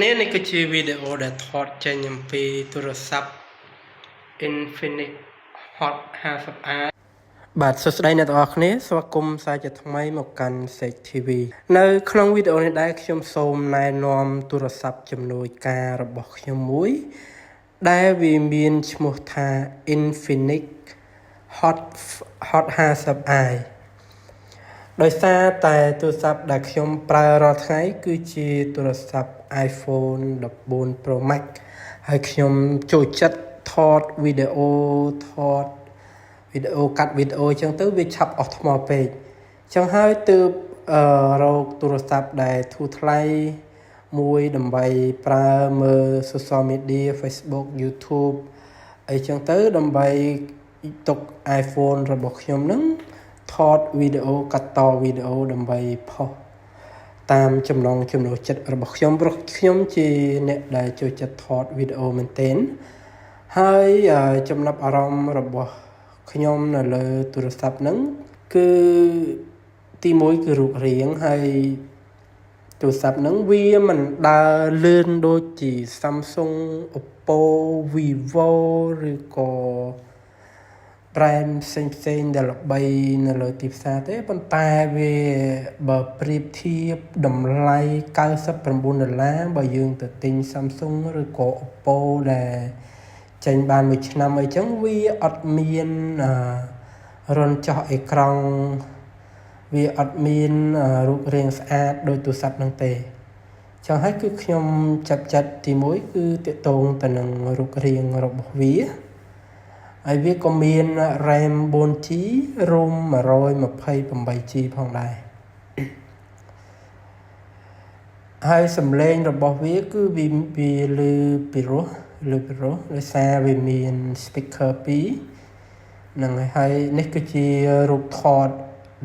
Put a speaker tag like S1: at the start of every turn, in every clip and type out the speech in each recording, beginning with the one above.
S1: នេះគឺជាវីដេអូដែលថតចេញអំពីទូរស័ព្ទ Infinix Hot 50i បាទសួស្តីអ្នកទាំងអស់គ្នាស្វាគមន៍សាជាថ្មីមកកាន់ Sek TV នៅក្នុងវីដេអូនេះដែរខ្ញុំសូមណែនាំទូរស័ព្ទជំនួយការរបស់ខ្ញុំមួយដែលវាមានឈ្មោះថា Infinix Hot 50i ដោយសារតែទូរស័ព្ទដែលខ្ញុំប្រើរាល់ថ្ងៃគឺជាទូរស័ព្ទ iPhone 14 Pro Max ហើយខ្ញុំចូលចិត្តថតវីដេអូកាត់វីដេអូអញ្ចឹងទៅវាឆាប់អស់ថ្មពេកអញ្ចឹងហើយទើបរកទូរស័ព្ទដែលធូរថ្លៃមួយដើម្បីប្រើមើល social media Facebook YouTube អីចឹងទៅដើម្បីទុក iPhone របស់ខ្ញុំនឹងថតវីដេអូកាត់តវីដេអូដើម្បីផុសតាមចំណង់ចំណូលចិត្តរបស់ខ្ញុំព្រោះខ្ញុំជាអ្នកដែលចូលចិត្តថតវីដេអូមែនទែនហើយចំណាប់អារម្មណ៍របស់ខ្ញុំនៅលើទូរស័ព្ទហ្នឹងគឺទី1គឺរូបរាងហើយទូរស័ព្ទហ្នឹងវាមិនដើរលឿនដូចជា Samsung Oppo Vivo ឬក៏ brand ផ្សេងដែលល្បីនៅលើទីផ្សារទេប៉ុន្តែវាបើប្រៀបធៀបតម្លៃ$99បើយើងទៅទិញ Samsung ឬក៏ Oppo ដែលចេញបាន1ឆ្នាំអីចឹងវាអត់មានរន្ធចោះអេក្រង់វាអត់មានរូបរាងស្អាតដូចទូរស័ព្ទហ្នឹងទេចឹងហើយគឺខ្ញុំចាប់ចិត្តទី1គឺទាក់ទងទៅនឹងរូបរាងរបស់វាហើយវាក៏មាន RAM 4G ROM 128GB ផងដែរហើយសំឡេងរបស់វាគឺវាឮពីរោះដោយសារវាមាន speaker 2ហ្នឹងហើយនេះគឺជារូបថត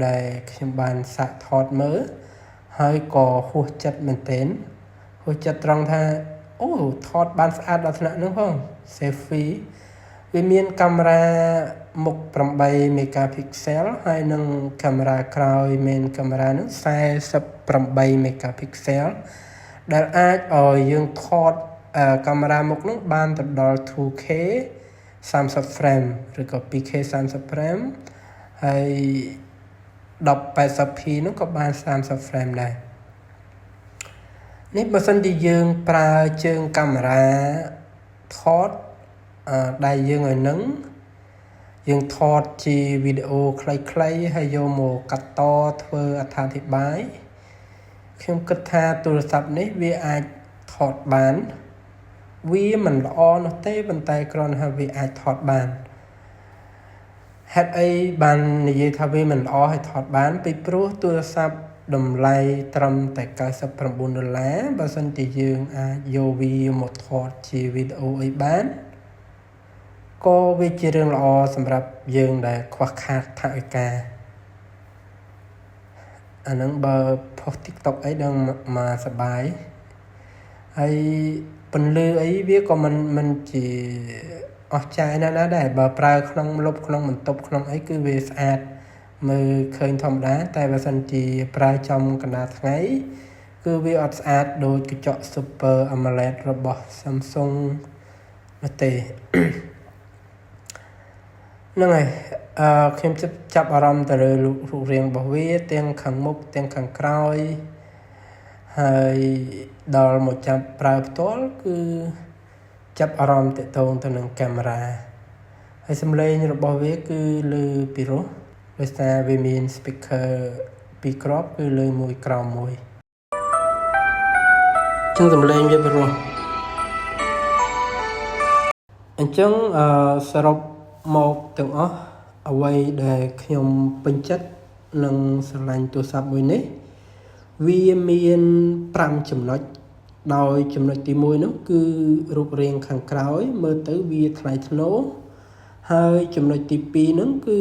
S1: ដែលខ្ញុំបានសាកថតមើលហើយក៏ហួសចិត្តមែនទែនហួសចិត្តត្រង់ថាអូថតបានស្អាតដល់ថ្នាក់ហ្នឹងផង selfie វាមានកាមេរ៉ាមុខ8 megapixel ហើយនឹងកាមេរ៉ាក្រោយ main camera នោះ48 megapixel ដែលអាចឲ្យយើងថតកាមេរ៉ាមុខនោះបានទៅដល់ 2K 30 frame ឬក៏ 2K 30 frame ហើយ 1080p នោះក៏បាន30 frame ដែរនេះបើសិនជាយើងប្រើជើងកាមេរ៉ាថតដែលយើងឲ្យនឹងយើងថតជាវីដេអូខ្លីៗហើយយកមកកាត់តធ្វើអត្ថាធិប្បាយខ្ញុំគិតថាទូរស័ព្ទនេះវាអាចថតបានវាមិនល្អនោះទេប៉ុន្តែគ្រាន់តែវាអាចថតបានហេតុអីបាននិយាយថាវាមិនល្អហើយថតបានពីព្រោះទូរស័ព្ទតម្លៃត្រឹមតែ$99បើសិនជាយើងអាចយកវាមកថតជាវីដេអូអីបានក៏វាជារឿងល្អសម្រាប់យើងដែលខ្វះខាតថវិកាអាហ្នឹងបើផុស TikTok អីដឹងមកសបាយហើយពន្លឺអីវាក៏មិនជាអស្ចារ្យណាស់ដែរបើប្រើក្នុងលុបក្នុងបន្ទប់ក្នុងអីគឺវាស្អាតមើលឃើញធម្មតាតែបើសិនជាប្រើចំកណ្ដាលថ្ងៃគឺវាអត់ស្អាតដូចកញ្ចក់ Super AMOLED របស់ Samsung នោះទេហ្នឹងហើយខ្ញុំចាប់អារម្មណ៍ទៅលើរូបរាងរបស់វាទាំងខាងមុខទាំងខាងក្រោយហើយដល់មកចាប់ប្រើផ្ទាល់គឺចាប់អារម្មណ៍ទាក់ទងទៅនឹងកាមេរ៉ាហើយសំឡេងរបស់វាគឺឮពីរោះដោយសារវាមាន speaker 2គ្រាប់គឺឮមួយក្រោមមួយចឹងសំឡេងវាពីរោះអញ្ចឹងសរុបមកទាំងអស់អ្វីដែលខ្ញុំពេញចិត្តនឹងស្រឡាញ់ទូរស័ព្ទមួយនេះវាមាន5ចំណុចដោយចំណុចទី1នោះគឺរូបរាងខាងក្រោយមើលទៅវាថ្លៃថ្នូរហើយចំណុចទី2នោះគឺ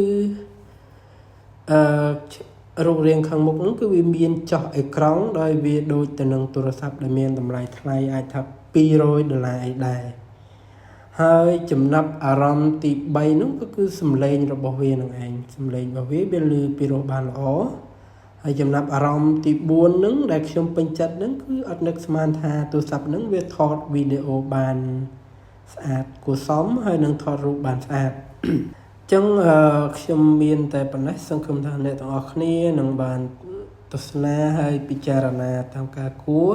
S1: រូបរាងខាងមុខនោះគឺវាមានចោះអេក្រង់ដោយវាដូចទៅនឹងទូរស័ព្ទដែលមានតម្លៃថ្លៃអាចថា$200អីដែរហើយចំណាប់អារម្មណ៍ទី3នោះក៏គឺសំឡេងរបស់វានឹងឯងសំឡេងរបស់វាឮពីរោះបានល្អ ហើយចំណាប់អារម្មណ៍ទី4ហ្នឹងដែលខ្ញុំពេញចិត្តហ្នឹងគឺអត់នឹកស្មានថាទូរស័ព្ទហ្នឹងវាថតវីដេអូបានស្អាតគួរសមហើយនឹងថតរូបបានស្អាតចឹងខ្ញុំមានតែប៉ុណ្ណេះសង្ឃឹមថាអ្នកទាំងអស់គ្នានឹងបានទស្សនាហើយពិចារណាតាមការគួរ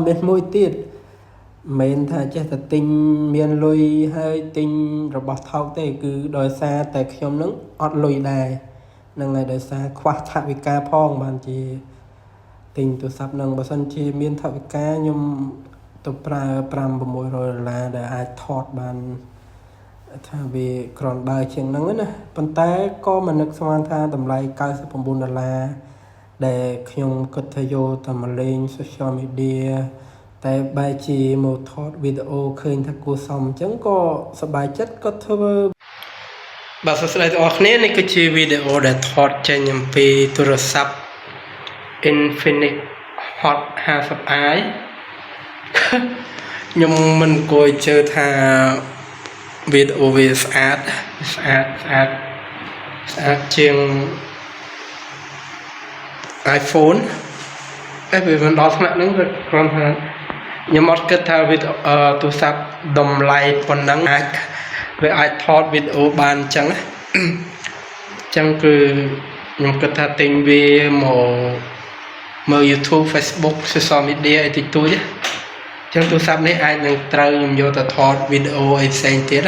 S1: មានមួយទៀតមិនថាចេះតែទិញមានលុយហើយទិញរបស់ថោកទេគឺដោយសារតែខ្ញុំនឹងអត់លុយដែរនឹងហើយដោយសារខ្វះថវិកាផងបានជាទិញទូរស័ព្ទនឹងបើសិនជាមានថវិកាខ្ញុំទៅប្រើ$500-600ដែលអាចថតបានថាវាក្រនដើជាងហ្នឹងណាប៉ុន្តែក៏មិននឹកស្មានថាតម្លៃ$99ដែលខ្ញុំគិតថាយកទៅមកលេង social media តែបែរជាមកថតវីដេអូឃើញថាគួរសមអញ្ចឹងក៏សប្បាយចិត្តក៏ធ្វើបាទសួស្តីទាំងអស់គ្នានេះគឺជាវីដេអូដែលថតចេញអំពីទូរស័ព្ទ Infinix Hot 50i ខ្ញុំមិនគួរជឿថាវីដេអូវាស្អាតជាង iPhone តែវាមិនដល់ថ្នាក់ហ្នឹងវាគ្រាន់ថាខ្ញុំអត់គិតថាវីដេអូទូរស័ព្ទតម្លៃប៉ុណ្ណឹងវាអាចថតវីដេអូបានអញ្ចឹងគឺខ្ញុំគិតថាទិញវាមកមើល YouTube Facebook social media អីតិចតួចអញ្ចឹងទូរស័ព្ទនេះអាចនឹងត្រូវខ្ញុំយកទៅថតវីដេអូអីផ្សេងទៀត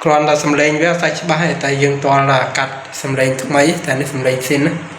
S1: គ្រាន់តែសំឡេងវាសាច់ច្បាស់តែយើងតល់តែកាត់សំឡេងថ្មីតែនេះសំឡេងស៊ីនណា